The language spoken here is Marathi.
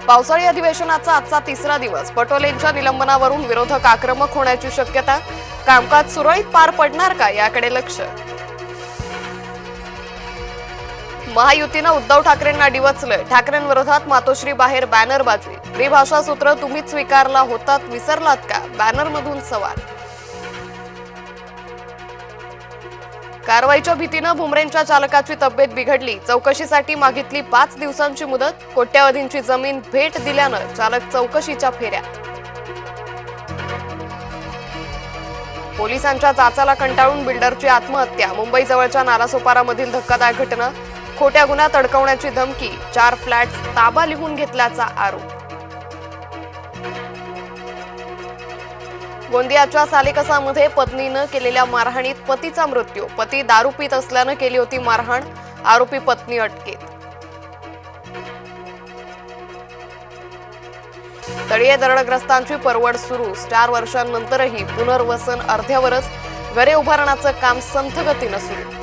पावसाळी अधिवेशनाचा आजचा तिसरा दिवस. पटोलेंच्या निलंबनावरून विरोधक आक्रमक होण्याची शक्यता. कामकाज सुरळीत पार पडणार का याकडे लक्ष. महायुतीनं उद्धव ठाकरेंना डिवचलंय. ठाकरेंविरोधात मातोश्री बाहेर बॅनरबाजी. त्रिभाषा सूत्र तुम्हीच स्वीकारला होतात, विसरलात का, बॅनरमधून सवाल. कारवाईच्या भीतीनं भुमरेंच्या चालकाची तब्येत बिघडली. चौकशीसाठी मागितली 5 दिवसांची मुदत. कोट्यावधींची जमीन भेट दिल्यानं चालक चौकशीच्या फेऱ्यात. पोलिसांच्या चाचाला कंटाळून बिल्डरची आत्महत्या. मुंबईजवळच्या नालासोपारामधील धक्कादायक घटना. खोट्या गुन्ह्यात अडकवण्याची धमकी. 4 फ्लॅट्स ताबा लिहून घेतल्याचा आरोप. गोंदियाच्या सालेकसामध्ये पत्नीनं केलेल्या मारहाणीत पतीचा मृत्यू. पती दारू पीत असल्यानं केली होती मारहाण. आरोपी पत्नी अटकेत. तळीये दरडग्रस्तांची परवड सुरू. 4 वर्षांनंतरही पुनर्वसन अर्ध्यावरच. घरे उभारण्याचं काम संथ गतीनं सुरू.